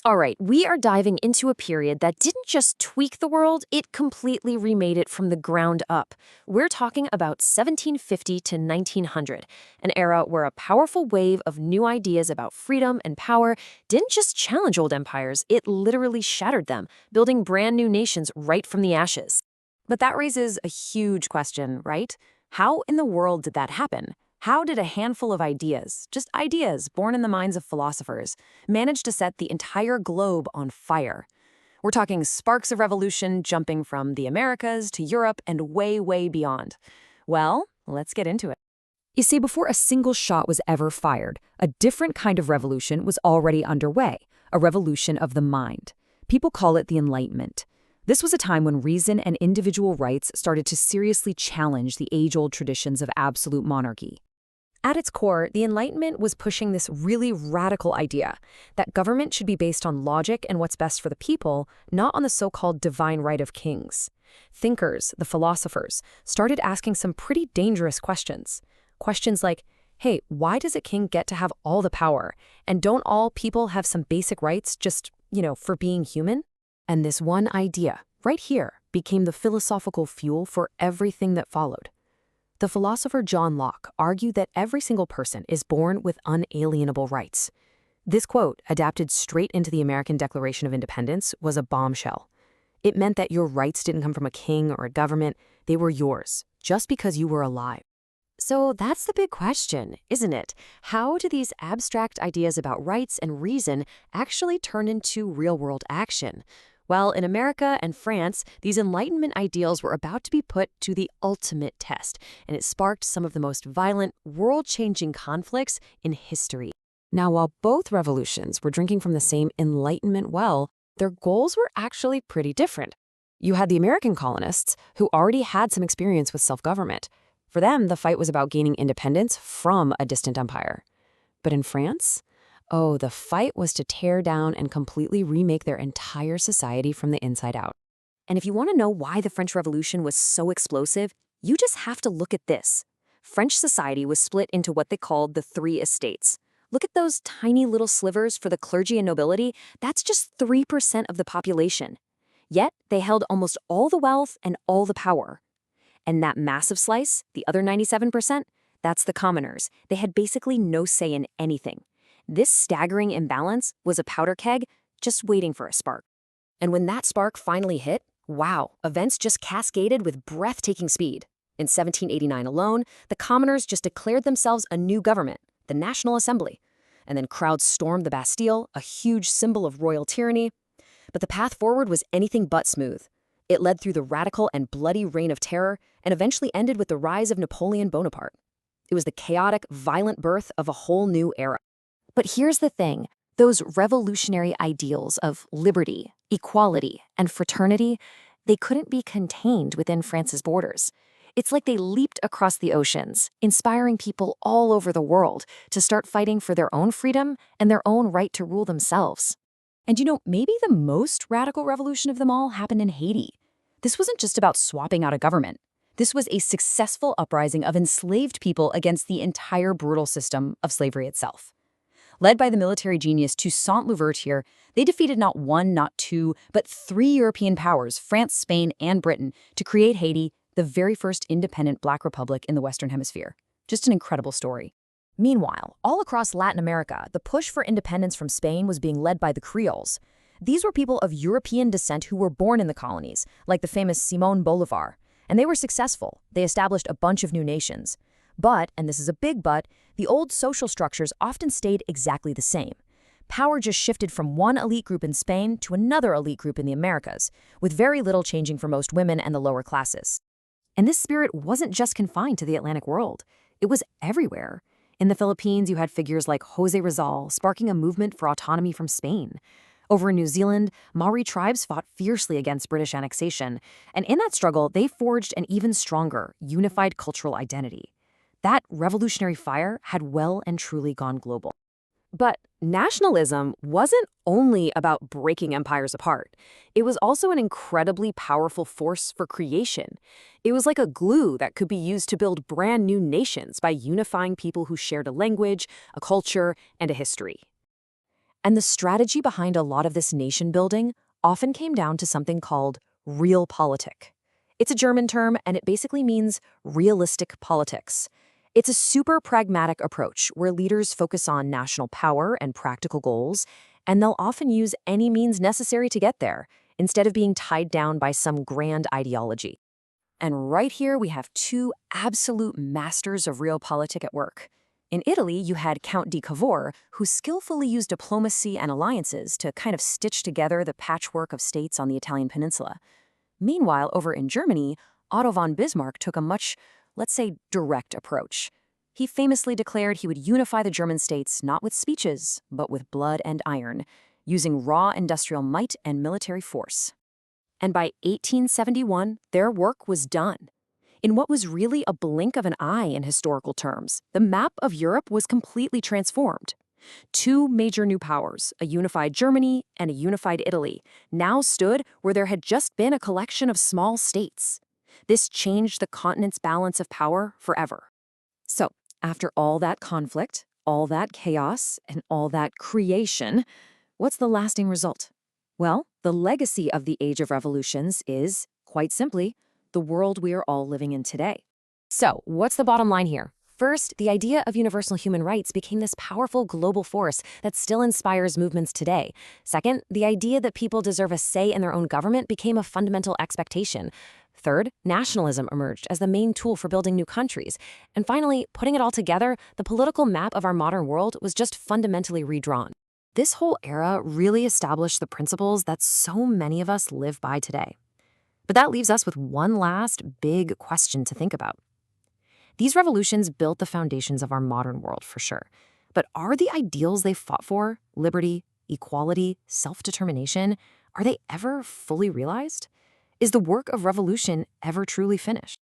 All right, we are diving into a period that didn't just tweak the world, it completely remade it from the ground up. We're talking about 1750 to 1900, an era where a powerful wave of new ideas about freedom and power didn't just challenge old empires, it literally shattered them, building brand new nations right from the ashes. But that raises a huge question, right? How in the world did that happen? How did a handful of ideas, just ideas born in the minds of philosophers, manage to set the entire globe on fire? We're talking sparks of revolution jumping from the Americas to Europe and way, way beyond. Well, let's get into it. You see, before a single shot was ever fired, a different kind of revolution was already underway, a revolution of the mind. People call it the Enlightenment. This was a time when reason and individual rights started to seriously challenge the age-old traditions of absolute monarchy. At its core, the Enlightenment was pushing this really radical idea that government should be based on logic and what's best for the people, not on the so-called divine right of kings. Thinkers, the philosophers, started asking some pretty dangerous questions. Questions like, hey, why does a king get to have all the power? And don't all people have some basic rights just, for being human? And this one idea, right here, became the philosophical fuel for everything that followed. The philosopher John Locke argued that every single person is born with unalienable rights. This quote, adapted straight into the American Declaration of Independence, was a bombshell. It meant that your rights didn't come from a king or a government, they were yours, just because you were alive. So that's the big question, isn't it? How do these abstract ideas about rights and reason actually turn into real-world action? Well, in America and France, these Enlightenment ideals were about to be put to the ultimate test, and it sparked some of the most violent, world-changing conflicts in history. Now, while both revolutions were drinking from the same Enlightenment well, their goals were actually pretty different. You had the American colonists, who already had some experience with self-government. For them, the fight was about gaining independence from a distant empire. But in France? Oh, the fight was to tear down and completely remake their entire society from the inside out. And if you want to know why the French Revolution was so explosive, you just have to look at this. French society was split into what they called the three estates. Look at those tiny little slivers for the clergy and nobility. That's just 3% of the population. Yet, they held almost all the wealth and all the power. And that massive slice, the other 97%, that's the commoners. They had basically no say in anything. This staggering imbalance was a powder keg just waiting for a spark. And when that spark finally hit, wow, events just cascaded with breathtaking speed. In 1789 alone, the commoners just declared themselves a new government, the National Assembly. And then crowds stormed the Bastille, a huge symbol of royal tyranny. But the path forward was anything but smooth. It led through the radical and bloody Reign of Terror and eventually ended with the rise of Napoleon Bonaparte. It was the chaotic, violent birth of a whole new era. But here's the thing, those revolutionary ideals of liberty, equality, and fraternity, they couldn't be contained within France's borders. It's like they leaped across the oceans, inspiring people all over the world to start fighting for their own freedom and their own right to rule themselves. And maybe the most radical revolution of them all happened in Haiti. This wasn't just about swapping out a government. This was a successful uprising of enslaved people against the entire brutal system of slavery itself. Led by the military genius Toussaint Louverture, they defeated not one, not two, but three European powers, France, Spain, and Britain, to create Haiti, the very first independent Black republic in the Western Hemisphere. Just an incredible story. Meanwhile, all across Latin America, the push for independence from Spain was being led by the Creoles. These were people of European descent who were born in the colonies, like the famous Simón Bolívar. And they were successful. They established a bunch of new nations. But, and this is a big but, the old social structures often stayed exactly the same. Power just shifted from one elite group in Spain to another elite group in the Americas, with very little changing for most women and the lower classes. And this spirit wasn't just confined to the Atlantic world. It was everywhere. In the Philippines, you had figures like José Rizal sparking a movement for autonomy from Spain. Over in New Zealand, Maori tribes fought fiercely against British annexation, and in that struggle, they forged an even stronger, unified cultural identity. That revolutionary fire had well and truly gone global. But nationalism wasn't only about breaking empires apart. It was also an incredibly powerful force for creation. It was like a glue that could be used to build brand new nations by unifying people who shared a language, a culture, and a history. And the strategy behind a lot of this nation building often came down to something called realpolitik. It's a German term, and it basically means realistic politics. It's a super pragmatic approach where leaders focus on national power and practical goals, and they'll often use any means necessary to get there, instead of being tied down by some grand ideology. And right here, we have two absolute masters of realpolitik at work. In Italy, you had Count di Cavour, who skillfully used diplomacy and alliances to kind of stitch together the patchwork of states on the Italian peninsula. Meanwhile, over in Germany, Otto von Bismarck took a much, let's say, direct approach. He famously declared he would unify the German states not with speeches, but with blood and iron, using raw industrial might and military force. And by 1871, their work was done. In what was really a blink of an eye in historical terms, the map of Europe was completely transformed. Two major new powers, a unified Germany and a unified Italy, now stood where there had just been a collection of small states. This changed the continent's balance of power forever. So, after all that conflict, all that chaos, and all that creation, what's the lasting result? Well, the legacy of the Age of Revolutions is, quite simply, the world we are all living in today. So, what's the bottom line here? First, the idea of universal human rights became this powerful global force that still inspires movements today. Second, the idea that people deserve a say in their own government became a fundamental expectation. Third, nationalism emerged as the main tool for building new countries. And finally, putting it all together, the political map of our modern world was just fundamentally redrawn. This whole era really established the principles that so many of us live by today. But that leaves us with one last big question to think about. These revolutions built the foundations of our modern world, for sure. But are the ideals they fought for, liberty, equality, self-determination, are they ever fully realized? Is the work of revolution ever truly finished?